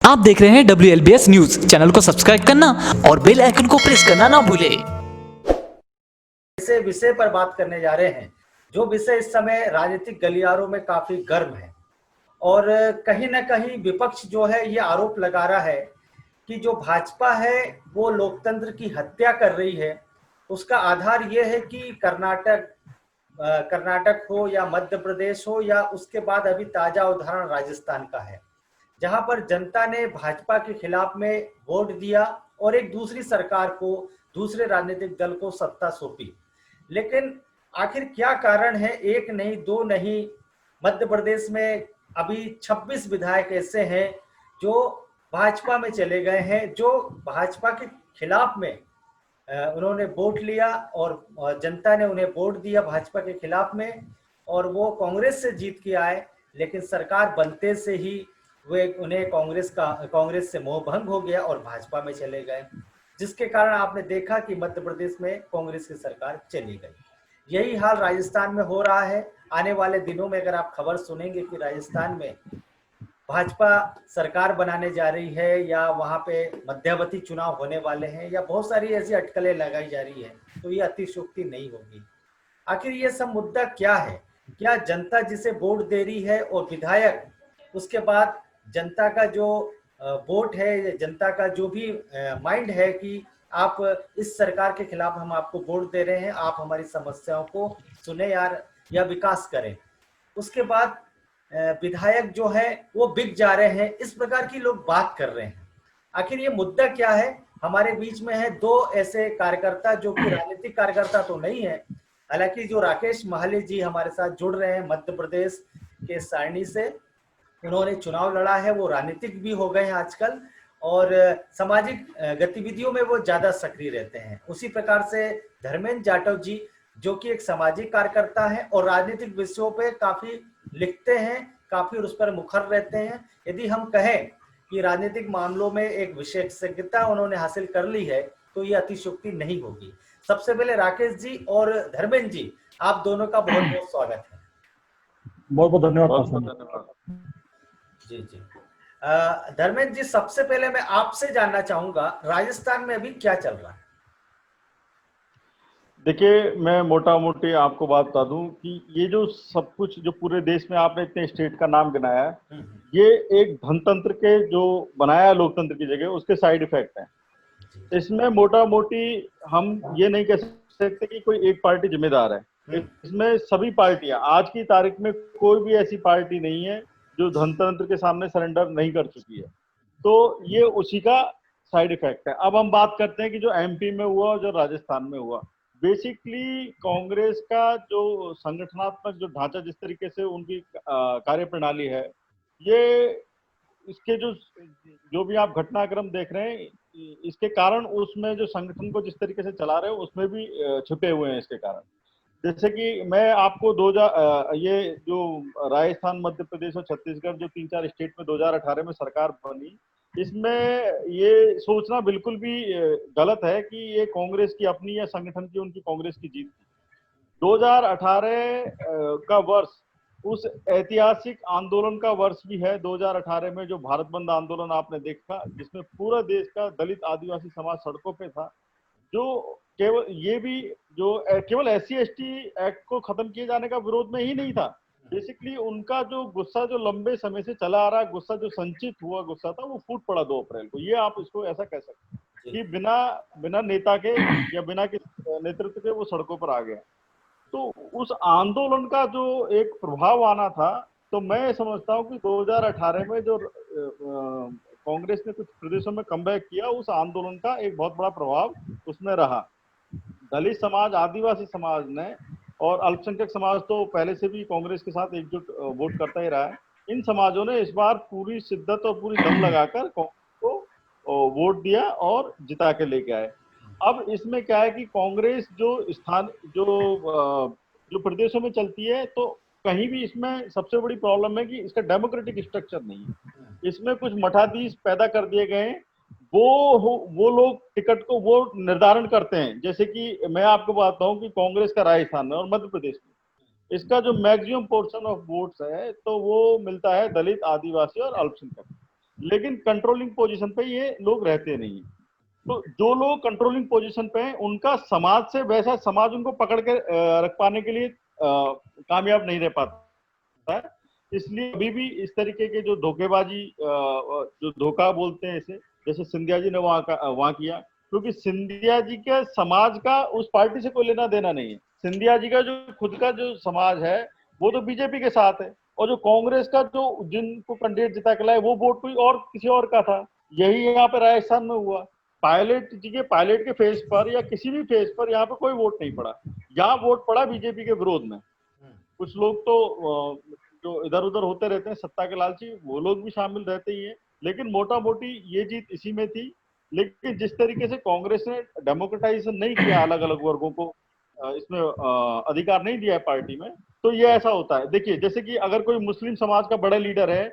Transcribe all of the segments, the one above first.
आप देख रहे हैं WLBS न्यूज। चैनल को सब्सक्राइब करना और बेल आइकन को प्रेस करना ना भूले। ऐसे विषय पर बात करने जा रहे हैं जो विषय इस समय राजनीतिक गलियारों में काफी गर्म है और कहीं ना कहीं विपक्ष जो है ये आरोप लगा रहा है कि जो भाजपा है वो लोकतंत्र की हत्या कर रही है। उसका आधार ये है कि कर्नाटक हो या मध्य प्रदेश हो या उसके बाद अभी ताजा उदाहरण राजस्थान का है, जहां पर जनता ने भाजपा के खिलाफ में वोट दिया और एक दूसरी सरकार को, दूसरे राजनीतिक दल को सत्ता सौंपी। लेकिन आखिर क्या कारण है? एक नहीं, दो नहीं, मध्य प्रदेश में अभी 26 विधायक ऐसे हैं जो भाजपा में चले गए हैं, जो भाजपा के खिलाफ में उन्होंने वोट लिया और जनता ने उन्हें वोट दिया भाजपा के खिलाफ में, और वो कांग्रेस से जीत के आए। लेकिन सरकार बनते से ही वे उन्हें कांग्रेस से मोह भंग हो गया और भाजपा में चले गए, जिसके कारण आपने देखा कि मध्य प्रदेश में कांग्रेस की सरकार चली गई। यही हाल राजस्थान में हो रहा है। आने वाले दिनों में अगर आप खबर सुनेंगे कि राजस्थान में भाजपा सरकार बनाने जा रही है या वहां पे मध्यावधि चुनाव होने वाले हैं या बहुत सारी ऐसी अटकलें लगाई जा रही है, तो ये अतिशयोक्ति नहीं होगी। आखिर ये सब मुद्दा क्या है? क्या जनता जिसे वोट दे रही है और विधायक, उसके बाद जनता का जो वोट है, जनता का जो भी माइंड है कि आप इस सरकार के खिलाफ हम आपको वोट दे रहे हैं, आप हमारी समस्याओं को सुने यार या विकास करें, उसके बाद विधायक जो है वो बिक जा रहे हैं, इस प्रकार की लोग बात कर रहे हैं। आखिर ये मुद्दा क्या है? हमारे बीच में है दो ऐसे कार्यकर्ता जो कि राजनीतिक कार्यकर्ता तो नहीं है। हालांकि जो राकेश महाले जी हमारे साथ जुड़ रहे हैं मध्य प्रदेश के सारणी से, उन्होंने चुनाव लड़ा है, वो राजनीतिक भी हो गए हैं आजकल और सामाजिक गतिविधियों में वो ज्यादा सक्रिय रहते हैं। उसी प्रकार से धर्मेंद्र जाटव जी, जो कि एक सामाजिक कार्यकर्ता है और राजनीतिक विषयों पे काफी लिखते हैं, काफी उस पर मुखर रहते हैं। यदि हम कहें कि राजनीतिक मामलों में एक विशेषज्ञता उन्होंने हासिल कर ली है, तो ये अतिशयोक्ति नहीं होगी। सबसे पहले राकेश जी और धर्मेंद्र जी, आप दोनों का बहुत बहुत स्वागत है। बहुत बहुत धन्यवाद। बहुत बहुत धन्यवाद। जी जी। धर्मेंद्र जी, सबसे पहले मैं आपसे जानना चाहूंगा राजस्थान में अभी क्या चल रहा है? देखिए, मैं मोटा मोटी आपको बात बता दूं कि ये जो सब कुछ जो पूरे देश में आपने इतने स्टेट का नाम गिनाया है, ये एक धनतंत्र के जो बनाया लोकतंत्र की जगह उसके साइड इफेक्ट है। इसमें मोटा मोटी हम ये नहीं कह सकते कि कोई एक पार्टी जिम्मेदार है। इसमें सभी पार्टियां, आज की तारीख में कोई भी ऐसी पार्टी नहीं है जो धनतंत्र के सामने सरेंडर नहीं कर चुकी है। तो ये उसी का साइड इफेक्ट है। अब हम बात करते हैं कि जो MP में हुआ और जो राजस्थान में हुआ, बेसिकली कांग्रेस का जो संगठनात्मक जो ढांचा, जिस तरीके से उनकी कार्यप्रणाली है, ये इसके जो भी आप घटनाक्रम देख रहे हैं, इसके कारण उसमें जो संगठन को जिस तरीके से चला रहे हो उसमें भी छुपे हुए हैं इसके कारण। जैसे कि मैं आपको ये जो राजस्थान, मध्य प्रदेश और छत्तीसगढ़ जो 3-4 स्टेट में 2018 में सरकार बनी, इसमें ये सोचना बिल्कुल भी गलत है कि ये कांग्रेस की अपनी या संगठन की, उनकी कांग्रेस की जीत थी। 2018 का वर्ष उस ऐतिहासिक आंदोलन का वर्ष भी है। 2018 में जो भारत बंद आंदोलन आपने देखा, जिसमें पूरा देश का दलित आदिवासी समाज सड़कों पे था, जो केवल ये भी जो केवल SC/ST एक्ट को खत्म किए जाने का विरोध में ही नहीं था। बेसिकली उनका जो गुस्सा जो लंबे समय से चला आ रहा है, गुस्सा जो संचित हुआ गुस्सा था, वो फूट पड़ा 2 अप्रैल को। ये आप इसको ऐसा कह सकते हैं कि बिना नेता के या बिना किसी नेतृत्व के वो सड़कों पर आ गया। तो उस आंदोलन का जो एक प्रभाव आना था, तो मैं समझता हूँ कि 2018 में जो कांग्रेस ने कुछ प्रदेशों में कमबैक किया, उस आंदोलन का एक बहुत बड़ा प्रभाव उसमें रहा। दलित समाज, आदिवासी समाज ने और अल्पसंख्यक समाज तो पहले से भी कांग्रेस के साथ एकजुट वोट करता ही रहा है। इन समाजों ने इस बार पूरी शिद्दत और पूरी दम लगाकर कांग्रेस को वोट दिया और जिता के लेके आए। अब इसमें क्या है कि कांग्रेस जो प्रदेशों में चलती है, तो कहीं भी इसमें सबसे बड़ी प्रॉब्लम है कि इसका डेमोक्रेटिक स्ट्रक्चर नहीं है। इसमें कुछ मठाधीश पैदा कर दिए गए हैं, वो लोग टिकट को वो निर्धारण करते हैं। जैसे कि मैं आपको बताता हूँ कि कांग्रेस का राजस्थान में और मध्य प्रदेश में इसका जो मैक्सिमम पोर्शन ऑफ वोट्स है, तो वो मिलता है दलित, आदिवासी और अल्पसंख्यक। लेकिन कंट्रोलिंग पोजीशन पे ये लोग रहते नहीं। तो जो लोग कंट्रोलिंग पोजीशन पे हैं उनका समाज से वैसा समाज उनको पकड़ के रख पाने के लिए कामयाब नहीं रह पाता है। इसलिए अभी भी इस तरीके के जो धोखेबाजी जो धोखा बोलते हैं इसे, जैसे सिंधिया जी ने वहां किया, क्योंकि सिंधिया जी के समाज का उस पार्टी से कोई लेना देना नहीं है। सिंधिया जी का जो खुद का जो समाज है वो तो बीजेपी के साथ है, और जो कांग्रेस का जो जिनको कैंडिडेट जिता के लाए वो वोट कोई और किसी और का था। यही यहाँ पे राजस्थान में हुआ। पायलट के फेस पर या किसी भी फेस पर यहाँ पे कोई वोट नहीं पड़ा। यहाँ वोट पड़ा बीजेपी के विरोध में। कुछ लोग तो जो इधर उधर होते रहते हैं सत्ता के लालची, वो लोग भी शामिल रहते ही हैं, लेकिन मोटा मोटी ये जीत इसी में थी। लेकिन जिस तरीके से कांग्रेस ने डेमोक्रेटाइजेशन नहीं किया, अलग अलग वर्गों को इसमें अधिकार नहीं दिया है पार्टी में, तो ये ऐसा होता है। देखिए, जैसे कि अगर कोई मुस्लिम समाज का बड़ा लीडर है,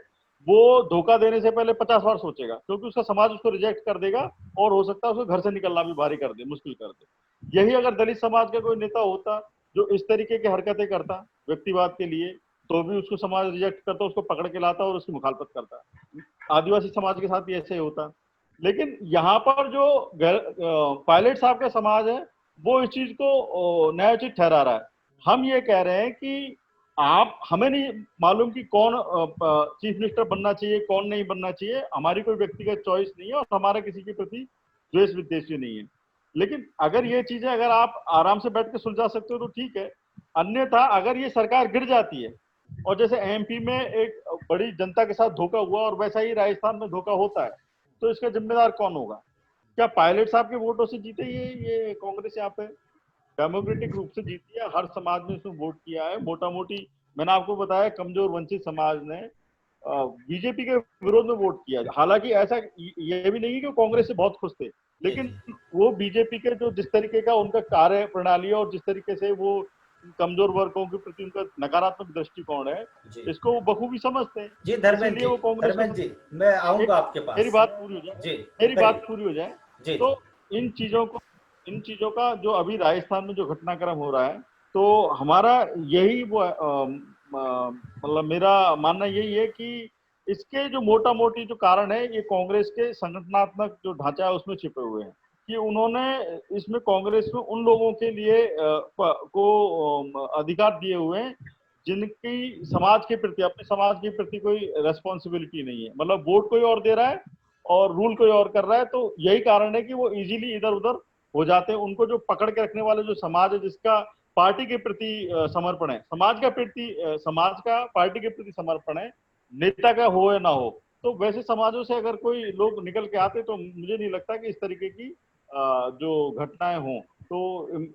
वो धोखा देने से पहले 50 बार सोचेगा, क्योंकि उसका समाज उसको रिजेक्ट कर देगा और हो सकता है उसको घर से निकलना भी भारी कर दे, मुश्किल कर दे। यही अगर दलित समाज का कोई नेता होता जो इस तरीके की हरकतें करता व्यक्तिवाद के लिए, तो भी उसको समाज रिजेक्ट करता, उसको पकड़ के लाता और उसकी मुखालफत करता। आदिवासी समाज के साथ भी ऐसे ही होता। लेकिन यहाँ पर जो पायलट साहब का समाज है वो इस चीज को नया चीज ठहरा रहा है। हम ये कह रहे हैं कि आप, हमें नहीं मालूम कि कौन चीफ मिनिस्टर बनना चाहिए, कौन नहीं बनना चाहिए, हमारी कोई व्यक्तिगत चॉइस नहीं है और हमारा किसी के प्रति द्वेष विद्वेष भी नहीं है। लेकिन अगर ये चीजें अगर आप आराम से बैठ के सुलझा सकते हो तो ठीक है। अन्यथा अगर ये सरकार गिर जाती है, और जैसे एमपी में एक बड़ी जनता के साथ धोखा हुआ और वैसा ही राजस्थान में धोखा होता है, तो इसका जिम्मेदार कौन होगा? क्या पायलट साहब के वोटों से जीते ये कांग्रेस? यहाँ पे डेमोक्रेटिक रूप से जीती है, हर समाज ने इसमें वोट किया है। मोटा मोटी मैंने आपको बताया, कमजोर वंचित समाज ने बीजेपी के विरोध में वोट किया। हालांकि ऐसा ये भी नहीं है कि कांग्रेस से बहुत खुश थे, लेकिन वो बीजेपी के जो जिस तरीके का उनका कार्य प्रणाली है और जिस तरीके से वो कमजोर वर्गों के प्रति उनका नकारात्मक दृष्टिकोण है, इसको वो बखूबी समझते हैं। जी धर्मेंद्र जी, मैं आऊंगा आपके पास। मेरी बात पूरी हो जाए, जी, मेरी बात पूरी हो जाए। जी, तो इन चीजों का जो अभी राजस्थान में जो घटनाक्रम हो रहा है, तो हमारा यही वो मतलब मेरा मानना यही है कि इसके जो मोटा मोटी जो कारण है, ये कांग्रेस के संगठनात्मक जो ढांचा है उसमें छिपे हुए हैं। कि उन्होंने इसमें कांग्रेस में उन लोगों के लिए को अधिकार दिए हुए हैं जिनकी समाज के प्रति, अपने समाज के प्रति कोई रेस्पॉन्सिबिलिटी नहीं है। मतलब वोट कोई और दे रहा है और रूल कोई और कर रहा है। तो यही कारण है कि वो इजीली इधर उधर हो जाते हैं। उनको जो पकड़ के रखने वाले जो समाज है, जिसका पार्टी के प्रति समर्पण है, समाज का पार्टी के प्रति समर्पण है, नेता का हो या ना हो, तो वैसे समाजों से अगर कोई लोग निकल के आते तो मुझे नहीं लगता कि इस तरीके की जो घटनाएं हों। तो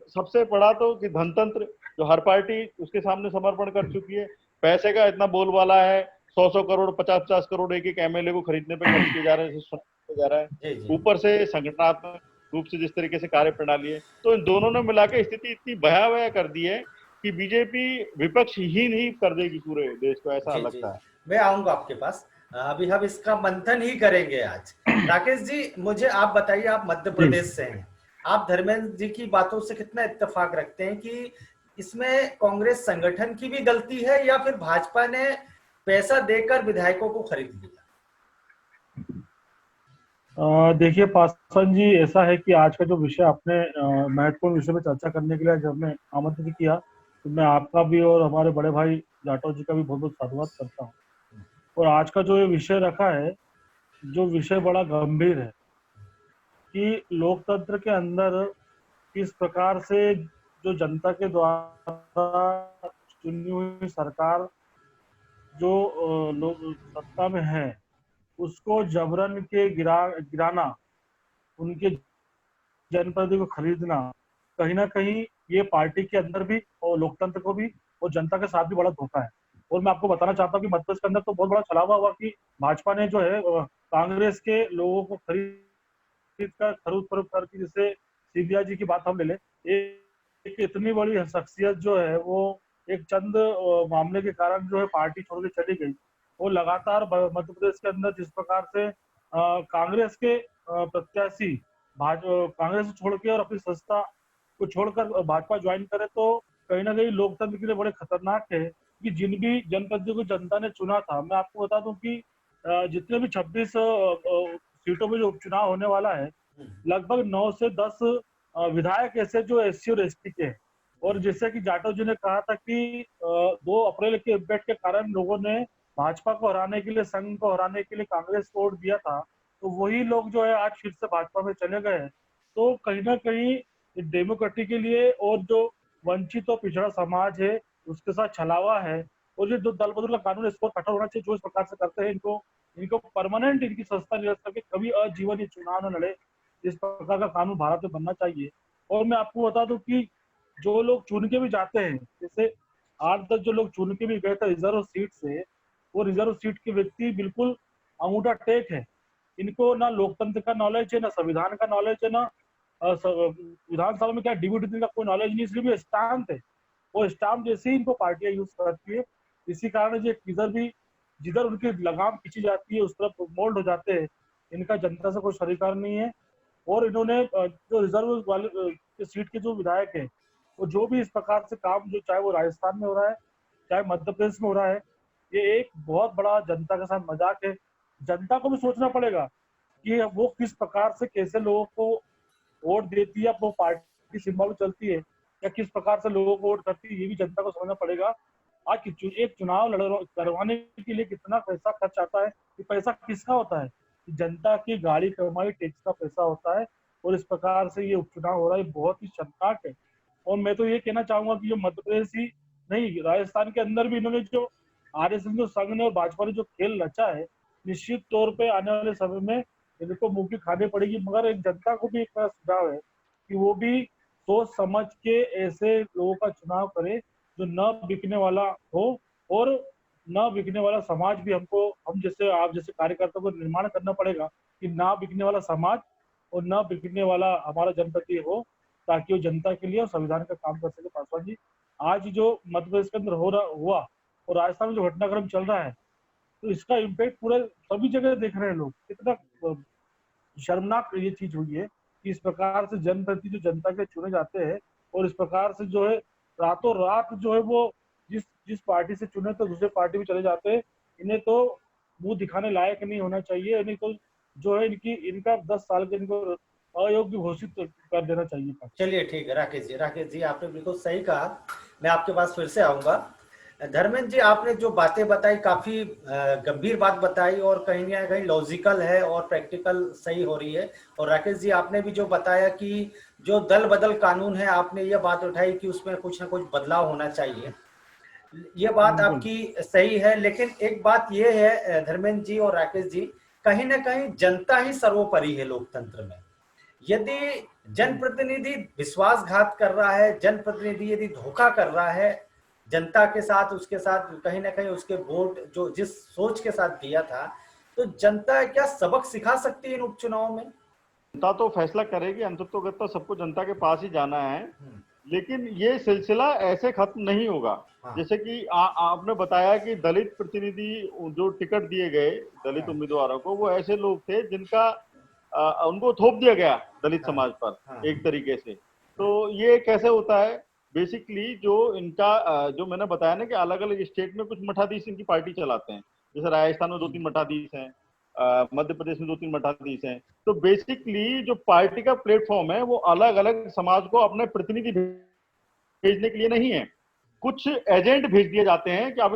सबसे बड़ा तो कि धनतंत्र, जो हर पार्टी उसके सामने समर्पण कर चुकी है, पैसे का इतना बोलबाला है, 100 करोड़ 50 करोड़ एक एक एमएलए को खरीदने पे खर्च किए जा रहे हैं, ऊपर से संगठनात्मक रूप से जिस तरीके से कार्य प्रणाली है, तो इन दोनों ने मिलाकर स्थिति इतनी भयावह कर दी है कि बीजेपी विपक्ष ही नहीं कर देगी पूरे देश को, ऐसा लगता है। मैं आऊंगा आपके पास, अभी हम इसका मंथन ही करेंगे आज। राकेश जी, मुझे आप बताइए, आप मध्य प्रदेश से हैं, आप धर्मेंद्र जी की बातों से कितना इत्तेफाक रखते हैं कि इसमें कांग्रेस संगठन की भी गलती है या फिर भाजपा ने पैसा देकर विधायकों को खरीद लिया? देखिए पासवान जी, ऐसा है कि आज का जो विषय आपने महत्वपूर्ण विषय में चर्चा करने के लिए जब मैं आमंत्रित किया, तो मैं आपका भी और हमारे बड़े भाई जाटव जी का भी बहुत बहुत साधुवाद करता हूँ। और आज का जो ये विषय रखा है, जो विषय बड़ा गंभीर है कि लोकतंत्र के अंदर किस प्रकार से जो जनता के द्वारा चुनी हुई सरकार जो लोग सत्ता में है, उसको जबरन के गिराना, उनके जनप्रतिनिधि को खरीदना, कहीं ना कहीं ये पार्टी के अंदर भी और लोकतंत्र को भी और जनता के साथ भी बड़ा धोखा है। और मैं आपको बताना चाहता हूँ कि मध्य प्रदेश के अंदर तो बहुत बड़ा छलावा हुआ कि भाजपा ने जो है कांग्रेस के लोगों को खरीद फरोख्त करके, जैसे सिंधिया जी की बात हम ले लें, एक इतनी बड़ी शख्सियत जो है वो एक चंद मामले के कारण जो है पार्टी छोड़ के चली गई। वो लगातार मध्य प्रदेश के अंदर जिस प्रकार से कांग्रेस के प्रत्याशी कांग्रेस छोड़ के और अपनी संस्था को छोड़कर भाजपा ज्वाइन करे, तो कहीं ना कहीं लोकतंत्र के लिए बड़े खतरनाक है कि जिन भी जनप्रतिनिधियों को जनता ने चुना था, मैं आपको बता दूं कि जितने भी 26 सीटों में जो उपचुनाव होने वाला है, लगभग 9 से 10 विधायक ऐसे जो एससी और एसटी के हैं। और जैसे कि जाटव जी ने कहा था कि 2 अप्रैल के इम्पैक्ट के कारण लोगों ने भाजपा को हराने के लिए, संघ को हराने के लिए कांग्रेस को वोट दिया था, तो वही लोग जो है आज फिर से भाजपा में चले गए हैं। तो कहीं ना कहीं डेमोक्रेसी के लिए और जो वंचित और पिछड़ा समाज है उसके साथ छलावा है। और ये जो दल बदल का कानून है, इसको कठोर होना चाहिए। जो इस प्रकार से करते हैं, इनको परमानेंट इनकी संस्था निरस्त करके कभी आजीवन ये चुनाव न लड़े, इस प्रकार का कानून भारत में बनना चाहिए। और मैं आपको बता दूं कि जो लोग चुन के भी जाते हैं, जैसे 8-10 जो लोग चुन के भी गए थे रिजर्व सीट से, वो रिजर्व सीट के व्यक्ति बिल्कुल अंगूठा टेक है। इनको ना लोकतंत्र का नॉलेज है, ना संविधान का नॉलेज है, ना विधानसभा में क्या डिब्यूटी का कोई नॉलेज नहीं, सिर्फ स्टाम्प है। वो स्टाम्प जैसे ही इनको पार्टियां यूज करती है, इसी कारण ये किधर भी जिधर उनकी लगाम खींची जाती है उस तरफ मोल्ड हो जाते हैं। इनका जनता से कोई सरोकार नहीं है। और इन्होंने जो रिजर्व वाले सीट के जो विधायक है, वो जो भी इस प्रकार से काम, जो चाहे वो राजस्थान में हो रहा है, चाहे मध्य प्रदेश में हो रहा है, ये एक बहुत बड़ा जनता के साथ मजाक है। जनता को भी सोचना पड़ेगा कि वो किस प्रकार से, कैसे लोगों को वोट देती है, वो पार्टी सिंबल चलती है, या किस प्रकार से लोगों को वोट करती है, ये भी जनता को समझना पड़ेगा। आज एक चुनाव करवाने के लिए कितना पैसा खर्च आता है, ये पैसा किसका होता है? जनता की गाड़ी कमाई टैक्स का पैसा होता है। और इस प्रकार से ये उपचुनाव हो रहा है, बहुत ही शर्मनाक है। और मैं तो ये कहना चाहूंगा कि जो मध्य प्रदेश ही नहीं, राजस्थान के अंदर भी इन्होंने जो आरएसएस जो संघ ने और भाजपा ने जो खेल रचा है, निश्चित तौर पे आने वाले समय में इनको मुंह की खानी पड़ेगी। मगर एक जनता को भी एक मेरा सुझाव है कि वो भी सोच समझ के ऐसे लोगों का चुनाव करे जो न बिकने वाला हो। और न बिकने वाला समाज भी हम जैसे आप जैसे कार्यकर्ता को निर्माण करना पड़ेगा कि ना बिकने वाला समाज और न बिकने वाला हमारा जनप्रति हो, ताकि वो जनता के लिए और संविधान का काम कर सके। पासवान जी, आज जो मध्य प्रदेश के अंदर हुआ और राजस्थान में जो घटनाक्रम चल रहा है, तो इसका इम्पैक्ट पूरे सभी जगह देख रहे हैं लोग। कितना शर्मनाक ये चीज हुई है कि इस प्रकार से जनप्रति जो जनता के चुने जाते हैं, और इस प्रकार से जो है रातों रात जो है वो जिस पार्टी से चुने तो दूसरे पार्टी में चले जाते हैं। इन्हें तो मुंह दिखाने लायक नहीं होना चाहिए। इन्हें तो जो है इनका 10 साल के इनको अयोग्य घोषित कर देना चाहिए। चलिए ठीक है राकेश जी आपने बिल्कुल सही कहा। मैं आपके पास फिर से आऊंगा। धर्मेंद्र जी, आपने जो बातें बताई काफी गंभीर बात बताई और कहीं ना कहीं लॉजिकल है और प्रैक्टिकल सही हो रही है। और राकेश जी आपने भी जो बताया कि जो दल बदल कानून है, आपने ये बात उठाई कि उसमें कुछ ना कुछ बदलाव होना चाहिए। ये बात आपकी सही है, लेकिन एक बात ये है धर्मेंद्र जी और राकेश जी, कहीं ना कहीं जनता ही सर्वोपरि है लोकतंत्र में। यदि जनप्रतिनिधि विश्वासघात कर रहा है, जनप्रतिनिधि यदि धोखा कर रहा है जनता के साथ, उसके साथ कहीं ना कहीं उसके वोट जो जिस सोच के साथ दिया था, तो जनता क्या सबक सिखा सकती है इन उपचुनाव में? जनता तो फैसला करेगी, अंततोगत्ता सबको जनता के पास ही जाना है। लेकिन ये सिलसिला ऐसे खत्म नहीं होगा। जैसे कि आपने बताया कि दलित प्रतिनिधि जो टिकट दिए गए दलित उम्मीदवारों को, वो ऐसे लोग थे जिनका उनको थोप दिया गया दलित समाज पर एक तरीके से। तो ये कैसे होता है? बेसिकली जो इनका जो मैंने बताया ना कि अलग अलग स्टेट में कुछ मठाधीश इनकी पार्टी चलाते हैं। जैसे राजस्थान में 2-3 मठाधीश हैं, मध्य प्रदेश में 2-3 मठाधीश हैं। तो बेसिकली जो पार्टी का प्लेटफॉर्म है वो अलग अलग समाज को अपने प्रतिनिधि भेजने के लिए नहीं है। कुछ एजेंट भेज दिए जाते हैं कि आप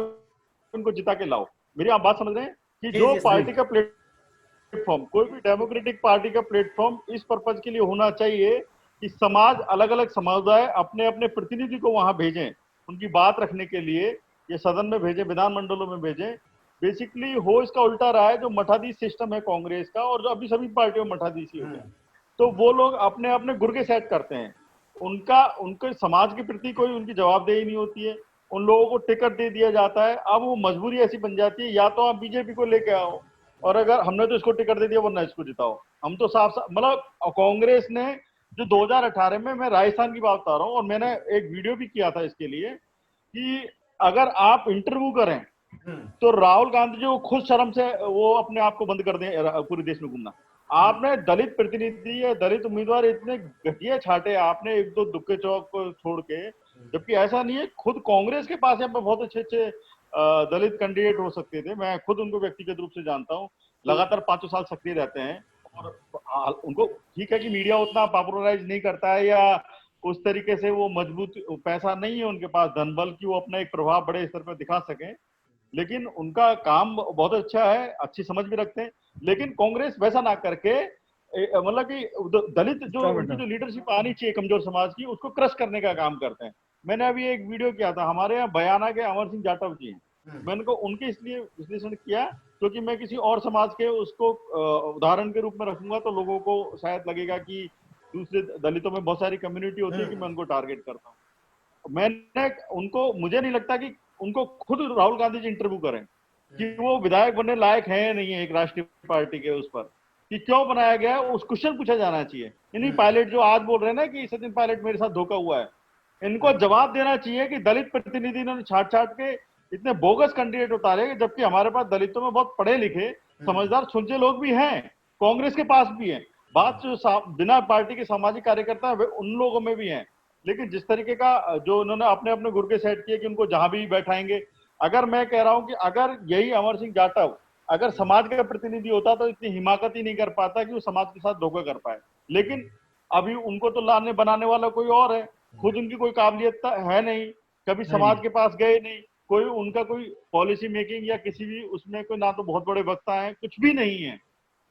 उनको जिता के लाओ। मेरी आप बात समझ रहे हैं कि जो पार्टी का प्लेटफॉर्म, कोई भी डेमोक्रेटिक पार्टी का प्लेटफॉर्म इस पर्पज के लिए होना चाहिए कि समाज, अलग अलग समुदाय अपने अपने प्रतिनिधि को वहां भेजें, उनकी बात रखने के लिए, ये सदन में भेजें, विधानमंडलों में भेजें। बेसिकली हो इसका उल्टा रहा है। जो मठाधीश सिस्टम है कांग्रेस का, और जो अभी सभी पार्टियों में मठाधीश ही हो गए, तो वो लोग अपने अपने गुर्गे सेट करते हैं। उनके समाज के प्रति कोई उनकी जवाबदेही नहीं होती है। उन लोगों को टिकट दे दिया जाता है। अब वो मजबूरी ऐसी बन जाती है, या तो आप बीजेपी को लेके आओ, और अगर हमने तो इसको टिकट दे दिया वरना इसको जिताओ। हम तो साफ साफ मतलब कांग्रेस ने जो 2018 में, मैं राजस्थान की बात बता रहा हूँ, और मैंने एक वीडियो भी किया था इसके लिए कि अगर आप इंटरव्यू करें तो राहुल गांधी जो खुद शर्म से वो अपने आप को बंद कर दें पूरे देश में घूमना। आपने दलित प्रतिनिधि या दलित उम्मीदवार इतने घटिया छाटे आपने, 1-2 दुक्के चौक को छोड़ के, जबकि ऐसा नहीं है। खुद कांग्रेस के पास यहाँ पे बहुत अच्छे अच्छे दलित कैंडिडेट हो सकते थे। मैं खुद उनको व्यक्तिगत रूप से जानता हूँ, लगातार 5 साल सक्रिय रहते हैं और उनको ठीक है कि मीडिया उतना पॉपुलराइज नहीं करता है या उस तरीके से वो मजबूत पैसा नहीं है उनके पास धन बल की वो अपना एक प्रभाव बड़े स्तर पर दिखा सकें, लेकिन उनका काम बहुत अच्छा है, अच्छी समझ भी रखते हैं। लेकिन कांग्रेस वैसा ना करके मतलब कि दलित जो उनकी जो लीडरशिप आनी चाहिए कमजोर समाज की, उसको क्रश करने का काम करते हैं। मैंने अभी एक वीडियो किया था, हमारे यहाँ बयाना के अमर सिंह जाटव जी हैं, मैंने उनको उनके इसलिए विश्लेषण किया क्योंकि मैं किसी और समाज के उसको उदाहरण के रूप में रखूंगा तो लोगों को शायद लगेगा कि दूसरे दलितों में बहुत सारी कम्युनिटी होती है कि मैं उनको टारगेट करता हूँ। मैंने उनको, मुझे नहीं लगता कि उनको खुद राहुल गांधी जी इंटरव्यू करें कि वो विधायक बनने लायक है या नहीं है एक राष्ट्रीय पार्टी के उस पर, कि क्यों बनाया गया है, उस क्वेश्चन पूछा जाना चाहिए। इन्हीं पायलट जो आज बोल रहे हैं ना कि सचिन पायलट मेरे साथ धोखा हुआ है, इनको जवाब देना चाहिए कि दलित प्रतिनिधि इन्होंने छाट छाट के इतने बोगस कैंडिडेट उतारे, जबकि हमारे पास दलितों में बहुत पढ़े लिखे समझदार सुलझे लोग भी हैं, कांग्रेस के पास भी हैं। बात जो बिना पार्टी के सामाजिक कार्यकर्ता है उन लोगों में भी हैं। लेकिन जिस तरीके का जो उन्होंने अपने अपने गुर्गे सेट किए कि उनको जहां भी बैठाएंगे, अगर मैं कह रहा हूं कि अगर यही अमर सिंह जाटव अगर समाज का प्रतिनिधि होता तो इतनी हिमाकत ही नहीं कर पाता कि वो समाज के साथ धोखा कर पाए। लेकिन अभी उनको तो लाने बनाने वाला कोई और है, खुद उनकी कोई काबिलियत है नहीं, कभी समाज के पास गए नहीं, कोई उनका कोई पॉलिसी मेकिंग या किसी भी उसमें कोई ना तो बहुत बड़े वक्ता है, कुछ भी नहीं है।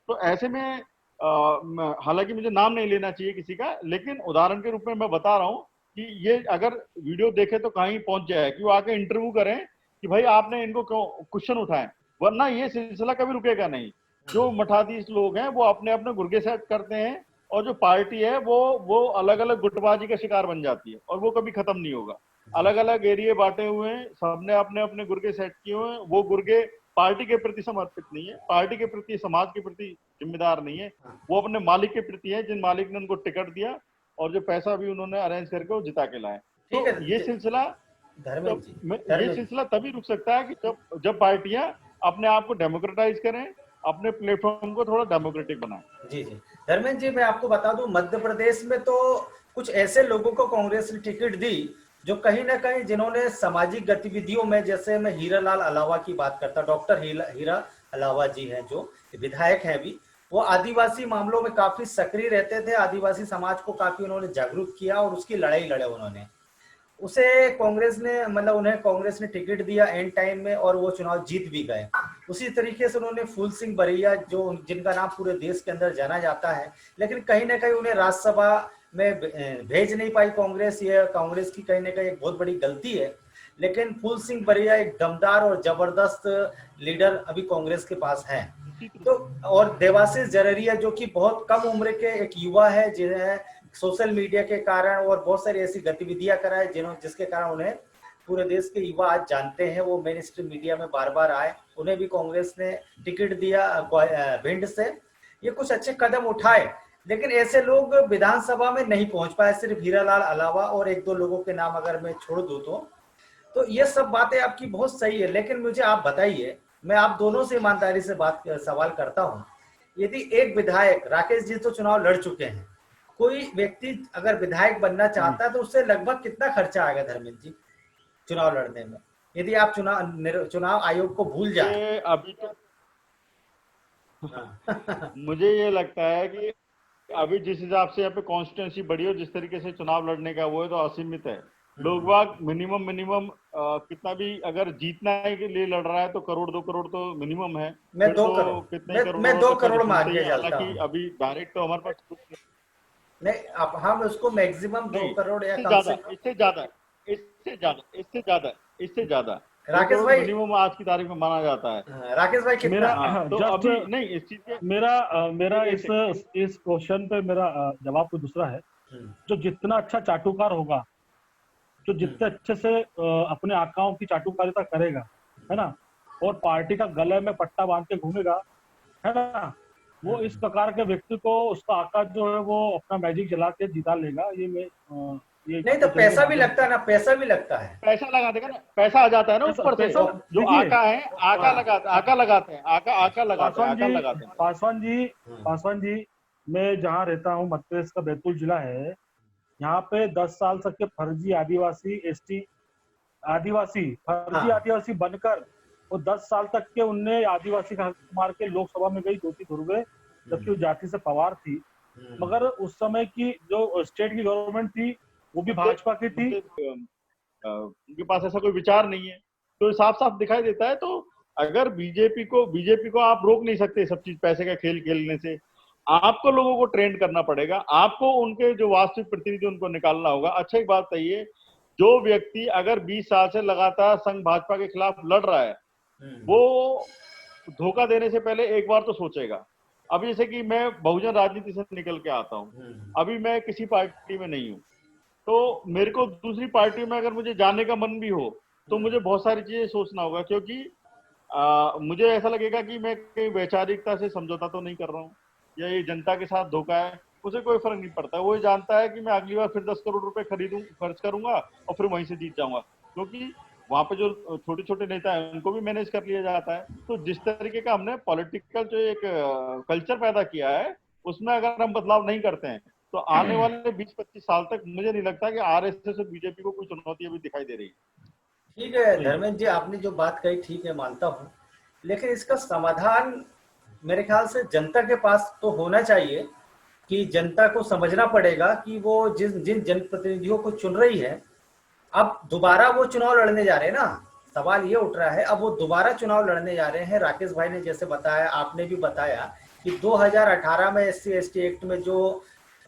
तो ऐसे में हालांकि मुझे नाम नहीं लेना चाहिए किसी का, लेकिन उदाहरण के रूप में मैं बता रहा हूँ कि ये अगर वीडियो देखे तो कहीं पहुंच जाए कि वो आके इंटरव्यू करें कि भाई आपने इनको क्यों क्वेश्चन उठाए, वरना ये सिलसिला कभी रुकेगा नहीं। जो मठाधीश लोग हैं वो अपने अपने गुर्गे सेट करते हैं और जो पार्टी है वो अलग अलग गुटबाजी का शिकार बन जाती है और वो कभी खत्म नहीं होगा। अलग अलग एरिया बांटे हुए हैं, सबने अपने अपने गुर्गे सेट किए हुए हैं, वो गुर्गे पार्टी के प्रति समर्पित नहीं है, पार्टी के प्रति समाज के प्रति जिम्मेदार नहीं है, वो अपने मालिक के प्रति है, जिन मालिक ने उनको टिकट दिया और जो पैसा भी उन्होंने अरेंज करके वो जिता के लाए। तो ये सिलसिला ये सिलसिला तभी रुक सकता है कि जब पार्टियां अपने आप को डेमोक्रेटाइज करें, अपने प्लेटफॉर्म को थोड़ा डेमोक्रेटिक बनाएं। जी जी धर्मेंद्र जी, मैं आपको बता दूं, मध्य प्रदेश में तो कुछ ऐसे लोगों को कांग्रेस ने टिकट दी जो कहीं ना कहीं जिन्होंने सामाजिक गतिविधियों में, जैसे मैं हीरालाल अलावा की बात करता, डॉक्टर हीरा अलावा जी हैं जो विधायक हैं अभी, वो आदिवासी मामलों में काफी सक्रिय रहते थे, आदिवासी समाज को काफी उन्होंने जागरूक किया और उसकी लड़ाई लड़े उन्होंने। उसे कांग्रेस ने, मतलब उन्हें कांग्रेस ने टिकट दिया एंड टाइम में और वो चुनाव जीत भी गए। उसी तरीके से उन्होंने फूल सिंह बरैया, जो जिनका नाम पूरे देश के अंदर जाना जाता है, लेकिन कहीं ना कहीं उन्हें राज्यसभा में भेज नहीं पाई कांग्रेस। ये कांग्रेस की कहीं ना कहीं एक बहुत बड़ी गलती है। लेकिन फूल सिंह बरैया एक दमदार और जबरदस्त लीडर अभी कांग्रेस के पास है। तो और देवाशीष जररिया जो कि बहुत कम उम्र के एक युवा है, जिन्हें सोशल मीडिया के कारण और बहुत सारी ऐसी गतिविधियां कराए जिसके कारण उन्हें पूरे देश के युवा आज जानते हैं, वो मेन स्ट्रीम मीडिया में बार बार आए, उन्हें भी कांग्रेस ने टिकट दिया भिंड से। ये कुछ अच्छे कदम उठाए, लेकिन ऐसे लोग विधानसभा में नहीं पहुंच पाए, सिर्फ हीरालाल अलावा और एक दो लोगों के नाम अगर मैं छोड़ दूं तो ये सब बातें आपकी बहुत सही है। लेकिन मुझे आप बताइए, मैं आप दोनों से ईमानदारी से सवाल करता हूं, यदि एक विधायक, राकेश जी तो चुनाव लड़ चुके हैं, कोई व्यक्ति अगर विधायक बनना चाहता है तो उससे लगभग कितना खर्चा आएगा धर्मेंद्र जी चुनाव लड़ने में, यदि आप चुनाव आयोग को भूल जाए? अभी तो मुझे ये लगता है कि अभी जिस हिसाब से यहाँ पे कॉन्स्टिट्यूंसी बढ़ी और जिस तरीके से चुनाव लड़ने का वो है तो असीमित है। लोग बाग मिनिमम कितना भी अगर जीतना के लिए लड़ रहा है तो करोड़ 2 करोड़ तो मिनिमम है। मैं 2 करोड़, कितने करोड़, मैं 2 करोड़ मान के चलता हूं। अभी डायरेक्ट तो हमारे पास नहीं, अब हम उसको मैक्सिमम 2 करोड़ या इससे ज्यादा राकेश भाई मिनिमम आज की तारीख में माना जाता है। राकेश भाई कितना? तो अभी नहीं, इस चीज के मेरा इस क्वेश्चन पे मेरा जवाब तो दूसरा है। जो जितना अच्छा चाटुकार होगा, जो जितने अच्छे से अपने आकाओं की चाटुकारिता करेगा, है ना, और पार्टी का गले में पट्टा बांध के घूमेगा, है ना, वो इस प्रकार के व्यक्ति को उसका आका जो है वो अपना मैजिक चला के जिता लेगा। ये नहीं तो पैसा भी लगता है ना, पैसा भी लगता है, पैसा लगा देगा ना, पैसा आ जाता है ना ऊपर से। जो आका है, आका लगाते हैं। पासवान जी, मैं जहाँ रहता हूँ मध्य प्रदेश का बैतूल जिला है, यहाँ पे 10 साल तक के फर्जी आदिवासी एसटी आदिवासी, फर्जी हाँ। आदिवासी बनकर वो 10 साल तक के उनने आदिवासी का हक मार के लोकसभा में गई, ज्योति धुर्वे, जबकि वो जाति से पवार थी। मगर उस समय की जो स्टेट की गवर्नमेंट थी वो भी भाजपा की थी। उनके पास ऐसा कोई विचार नहीं है, तो साफ साफ दिखाई देता है। तो अगर बीजेपी को आप रोक नहीं सकते सब चीज पैसे का खेल खेलने से। आपको लोगों को ट्रेंड करना पड़ेगा, आपको उनके जो वास्तविक प्रतिनिधि उनको निकालना होगा। अच्छा, एक बात कहिए, जो व्यक्ति अगर 20 साल से लगातार संघ भाजपा के खिलाफ लड़ रहा है, वो धोखा देने से पहले एक बार तो सोचेगा। अब जैसे कि मैं बहुजन राजनीति से निकल के आता हूँ, अभी मैं किसी पार्टी में नहीं हूँ, तो मेरे को दूसरी पार्टी में अगर मुझे जाने का मन भी हो तो मुझे बहुत सारी चीजें सोचना होगा, क्योंकि मुझे ऐसा लगेगा कि मैं कहीं वैचारिकता से समझौता तो नहीं कर रहा हूँ, या ये जनता के साथ धोखा है। उसे कोई फर्क नहीं पड़ता, वो जानता है कि मैं अगली बार फिर 10 करोड़ रुपए खर्च करूंगा और फिर वहीं से जीत जाऊंगा, क्योंकि वहां पे जो छोटे छोटे नेता हैं उनको भी मैनेज कर लिया जाता है। तो जिस तरीके का हमने पॉलिटिकल जो एक कल्चर पैदा किया है, उसमें अगर हम बदलाव नहीं करते हैं तो आने वाले 20-25 साल तक मुझे नहीं लगता कि आरएसएस और बीजेपी को कोई चुनौती अभी दिखाई दे रही है। ठीक है धर्मेंद्र जी, आपने जो बात कही ठीक है, मानता हूँ, लेकिन इसका समाधान मेरे ख्याल से जनता के पास तो होना चाहिए कि जनता को समझना पड़ेगा कि वो जिन जनप्रतिनिधियों को चुन रही है, अब दोबारा वो चुनाव लड़ने जा रहे हैं ना। सवाल ये उठ रहा है, अब वो दोबारा चुनाव लड़ने जा रहे हैं। राकेश भाई ने जैसे बताया, आपने भी बताया कि 2018 में SC/ST एक्ट में जो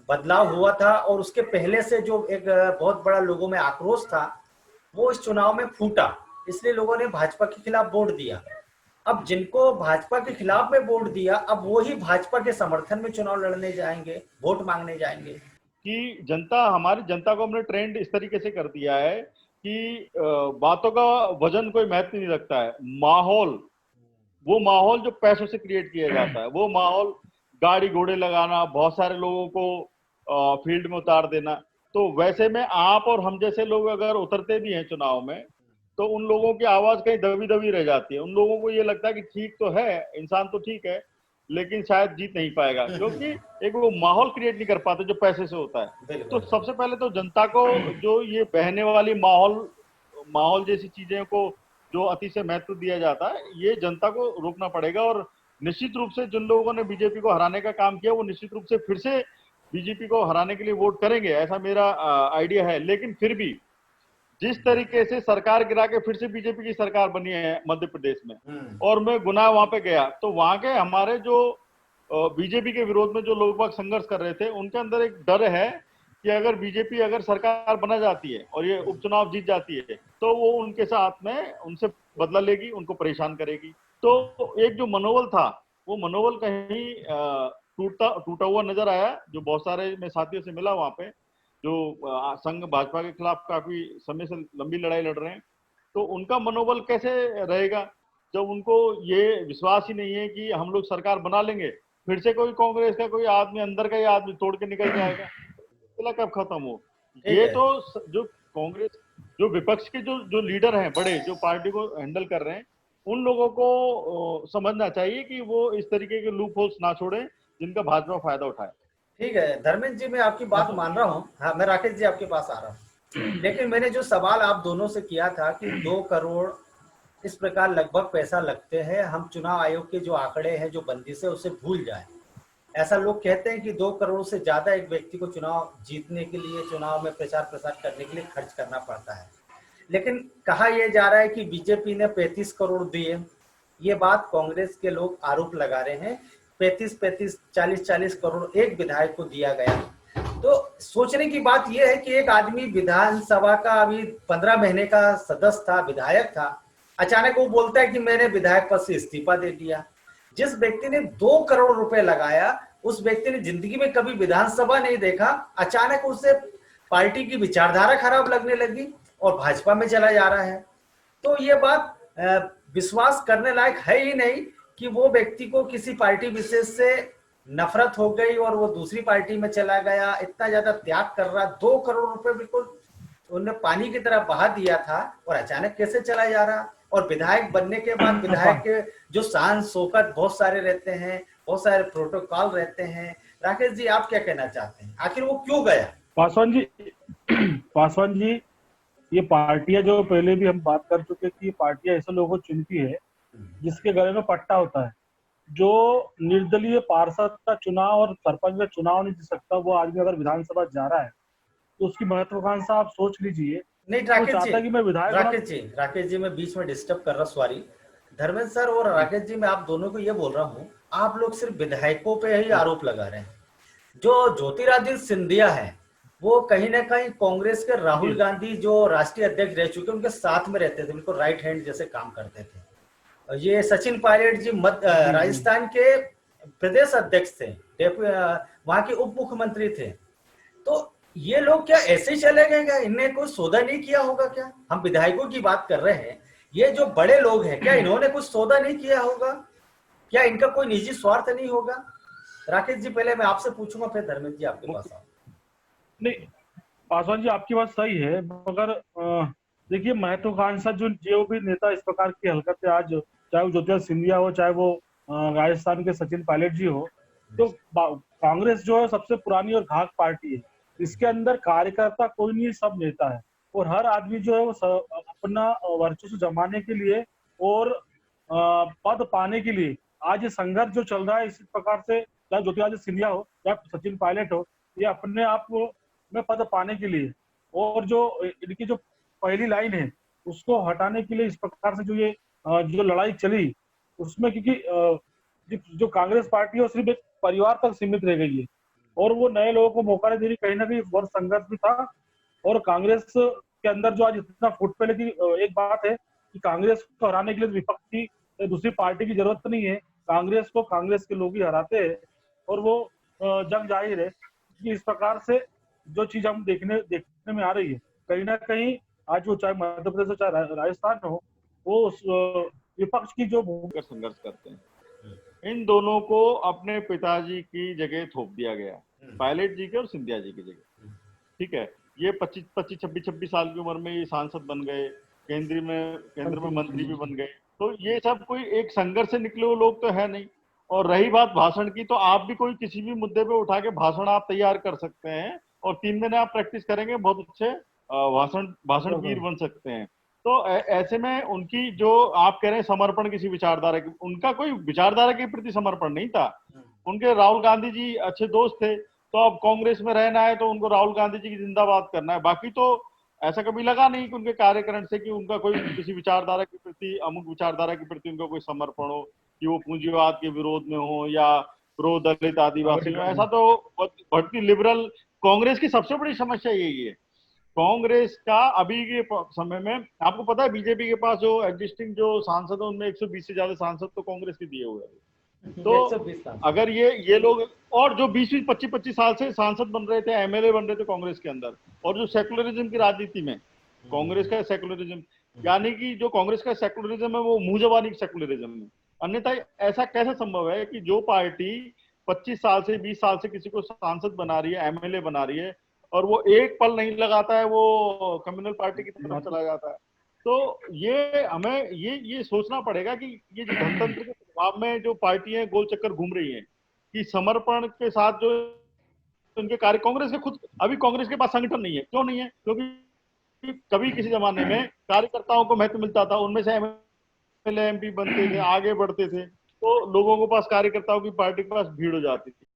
बदलाव हुआ था और उसके पहले से जो एक बहुत बड़ा लोगों में आक्रोश था, वो इस चुनाव में फूटा, इसलिए लोगों ने भाजपा के खिलाफ वोट दिया। अब जिनको भाजपा के खिलाफ में वोट दिया, अब वो ही भाजपा के समर्थन में चुनाव लड़ने जाएंगे, वोट मांगने जाएंगे। कि हमारी जनता को हमने ट्रेंड इस तरीके से कर दिया है कि बातों का वजन कोई महत्व नहीं रखता है। वो माहौल जो पैसों से क्रिएट किया जाता है, वो माहौल, गाड़ी घोड़े लगाना, बहुत सारे लोगों को फील्ड में उतार देना, तो वैसे में आप और हम जैसे लोग अगर उतरते भी हैं चुनाव में, तो उन लोगों की आवाज कहीं दबी दबी रह जाती है। उन लोगों को ये लगता है कि ठीक तो है, इंसान तो ठीक है, लेकिन शायद जीत नहीं पाएगा, क्योंकि एक वो माहौल क्रिएट नहीं कर पाते जो पैसे से होता है। तो सबसे पहले तो जनता को जो ये बहने वाली माहौल जैसी चीजें को जो अति से महत्व दिया जाता है, ये जनता को रोकना पड़ेगा। और निश्चित रूप से जिन लोगों ने बीजेपी को हराने का काम किया, वो निश्चित रूप से फिर से बीजेपी को हराने के लिए वोट करेंगे, ऐसा मेरा आइडिया है। लेकिन फिर भी जिस तरीके से सरकार गिरा के फिर से बीजेपी की सरकार बनी है मध्य प्रदेश में, और मैं गुना वहां पे गया, तो वहां के हमारे जो बीजेपी के विरोध में जो लोग बाग संघर्ष कर रहे थे, उनके अंदर एक डर है कि अगर बीजेपी अगर सरकार बना जाती है और ये उपचुनाव जीत जाती है, तो वो उनके साथ में उनसे बदला लेगी, उनको परेशान करेगी। तो एक जो मनोबल था, वो मनोबल कहीं टूटा हुआ नजर आया। जो बहुत सारे मैं साथियों से मिला वहां पे, जो संघ भाजपा के खिलाफ काफी समय से लंबी लड़ाई लड़ रहे हैं, तो उनका मनोबल कैसे रहेगा जब उनको ये विश्वास ही नहीं है कि हम लोग सरकार बना लेंगे, फिर से कोई कांग्रेस का कोई आदमी, अंदर का ही आदमी तोड़ के निकल जाएगा, कब खत्म हो। ये तो जो कांग्रेस, जो विपक्ष के जो लीडर हैं बड़े, जो पार्टी को हैंडल कर रहे हैं, उन लोगों को समझना चाहिए कि वो इस तरीके के लूप होल्स ना छोड़े जिनका भाजपा फायदा उठाए। ठीक है धर्मेंद्र जी, मैं आपकी बात मान रहा हूँ। हाँ, मैं राकेश जी आपके पास आ रहा हूँ, लेकिन मैंने जो सवाल आप दोनों से किया था कि 2 करोड़ इस प्रकार लगभग पैसा लगते हैं, हम चुनाव आयोग के जो आंकड़े हैं, जो बंदिश है, उसे भूल जाए। ऐसा लोग कहते हैं कि 2 करोड़ से ज्यादा एक व्यक्ति को चुनाव जीतने के लिए, चुनाव में प्रचार प्रसार करने के लिए खर्च करना पड़ता है। लेकिन कहा यह जा रहा है कि बीजेपी ने 35 करोड़ दिए, ये बात कांग्रेस के लोग आरोप लगा रहे हैं। 35 40 करोड़ एक विधायक को दिया गया। तो सोचने की बात यह है कि एक आदमी विधानसभा का अभी 15 महीने का सदस्य था, विधायक था, अचानक वो बोलता है कि मैंने विधायक पद से इस्तीफा दे दिया। जिस व्यक्ति ने 2 करोड़ रुपए लगाया, उस व्यक्ति ने जिंदगी में कभी विधानसभा नहीं देखा, अचानक उसे पार्टी की विचारधारा खराब लगने लगी और भाजपा में चला जा रहा है। तो ये बात विश्वास करने लायक है ही नहीं कि वो व्यक्ति को किसी पार्टी विशेष से नफरत हो गई और वो दूसरी पार्टी में चला गया, इतना ज्यादा त्याग कर रहा। 2 करोड़ रुपए बिल्कुल उन्होंने पानी की तरह बहा दिया था और अचानक कैसे चला जा रहा। और विधायक बनने के बाद विधायक के जो शान शौकत बहुत सारे रहते हैं, बहुत सारे प्रोटोकॉल रहते हैं। राकेश जी, आप क्या कहना चाहते हैं, आखिर वो क्यों गया? पासवान जी, ये पार्टियां जो पहले भी हम बात कर चुके हैं कि ये पार्टियां ऐसे लोगों को चुनती है जिसके गले में पट्टा होता है। जो निर्दलीय पार्षद का चुनाव और सरपंच का चुनाव नहीं जीत सकता, वो आदमी अगर विधानसभा जा रहा है तो उसकी महत्वाकांक्षा आप सोच लीजिए। नहीं वो राकेश जी, चाहता है कि मैं विधायक बना। राकेश जी मैं बीच में डिस्टर्ब कर रहा, सॉरी। धर्मेंद्र सर और राकेश जी, मैं आप दोनों को ये बोल रहा हूँ, आप लोग सिर्फ विधायकों पे ही आरोप लगा रहे हैं। जो ज्योतिरादित्य सिंधिया है वो कहीं ना कहीं कांग्रेस के राहुल गांधी जो राष्ट्रीय अध्यक्ष रह चुके उनके साथ में रहते थे, उनको राइट हैंड जैसे काम करते थे। और ये सचिन पायलट जी राजस्थान के प्रदेश अध्यक्ष थे, वहां के उप मुख्यमंत्री थे। तो ये लोग क्या ऐसे ही चले गए क्या? इनने कोई सौदा नहीं किया होगा क्या? हम विधायकों की बात कर रहे हैं, ये जो बड़े लोग हैं क्या इन्होंने कुछ सौदा नहीं किया होगा? क्या इनका कोई निजी स्वार्थ नहीं होगा? राकेश जी पहले मैं आपसे पूछूंगा, फिर धर्मेंद्र जी आपके पास आऊं। नहीं, पासवान जी आपकी बात सही है, मगर देखिए महत्वाकांक्षा जो भी नेता इस प्रकार की हरकतें आज, चाहे वो ज्योतिरादित्य सिंधिया हो, चाहे वो राजस्थान के सचिन पायलट जी हो, तो कांग्रेस जो है सबसे पुरानी और घाक पार्टी है। इसके अंदर कार्यकर्ता कोई नहीं, सब नेता है। और हर आदमी जो है वो अपना वर्चस्व जमाने के लिए और पद पाने के लिए आज ये संघर्ष जो चल रहा है, इसी प्रकार से चाहे ज्योतिरादित्य सिंधिया हो या सचिन पायलट हो, ये अपने आप में पद पाने के लिए और जो इनकी जो पहली लाइन है उसको हटाने के लिए इस प्रकार से जो ये जो लड़ाई चली उसमें, क्योंकि जो कांग्रेस पार्टी है वो सिर्फ एक परिवार तक सीमित रह गई है और वो नए लोगों को मौका नहीं दे रही। कहीं ना कहीं बहुत संघर्ष भी था और कांग्रेस के अंदर जो आज इतना फुट पहले की एक बात है कि कांग्रेस को हराने के लिए विपक्ष की दूसरी पार्टी की जरूरत नहीं है, कांग्रेस को कांग्रेस के लोग ही हराते हैं और वो जंग जाहिर है कि इस प्रकार से जो चीज हम देखने में आ रही है, कहीं ना कहीं आज वो चाहे मध्य प्रदेश हो चाहे राजस्थान हो, वो विपक्ष की जो संघर्ष करते हैं। इन दोनों को अपने पिताजी की जगह थोप दिया गया, पायलट जी के और सिंधिया जी की जगह। ठीक है, ये 26 साल की उम्र में ये सांसद बन गए, केंद्र में मंत्री भी बन गए। तो ये सब कोई एक संघर्ष से निकले हुए लोग तो है नहीं। और रही बात भाषण की, तो आप भी कोई किसी भी मुद्दे पे उठा के भाषण आप तैयार कर सकते हैं और 3 महीने आप प्रैक्टिस करेंगे, बहुत अच्छे भाषण वीर बन सकते हैं। तो ऐसे में उनकी जो आप कह रहे हैं समर्पण किसी विचारधारा की, उनका कोई विचारधारा के प्रति समर्पण नहीं था। उनके राहुल गांधी जी अच्छे दोस्त थे, तो अब कांग्रेस में रहना है तो उनको राहुल गांधी जी की जिंदाबाद करना है। बाकी तो ऐसा कभी लगा नहीं कि उनके कार्यकरण से कि उनका कोई किसी विचारधारा के प्रति, अमुक विचारधारा के प्रति उनका कोई समर्पण हो, कि वो पूंजीवाद के विरोध में हो या प्रो दलित आदिवासी हो। ऐसा तो बढ़ती लिबरल कांग्रेस की सबसे बड़ी समस्या यही है। कांग्रेस का अभी के समय में आपको पता है, बीजेपी के पास जो एग्जिस्टिंग जो सांसद है उनमें 120 से ज्यादा सांसद तो कांग्रेस के दिए हुए हैं। तो अगर ये लोग, और जो 20-25 साल से सांसद बन रहे थे, एमएलए बन रहे थे कांग्रेस के अंदर, और जो सेकुलरिज्म की राजनीति में कांग्रेस का सेकुलरिज्म, यानी कि जो कांग्रेस का सेकुलरिज्म है वो मुंह जबानी सेकुलरिज्म है। अन्यथा ऐसा कैसे संभव है कि जो पार्टी 25 साल से 20 साल से किसी को सांसद बना रही है, एमएलए बना रही है, और वो एक पल नहीं लगाता है वो कम्युनल पार्टी की तरफ चला जाता है। तो ये हमें ये सोचना पड़ेगा कि ये जो गणतंत्र के प्रभाव में जो पार्टियां गोल चक्कर घूम रही हैं, कि समर्पण के साथ जो उनके कार्य, कांग्रेस के खुद अभी कांग्रेस के पास संगठन नहीं है। क्यों नहीं है? क्योंकि कभी किसी जमाने में कार्यकर्ताओं को महत्व मिलता था, उनमें से एमएलए एमपी बनते थे, आगे बढ़ते थे, तो लोगों के पास, कार्यकर्ताओं की पार्टी के पास भीड़ हो जाती थी।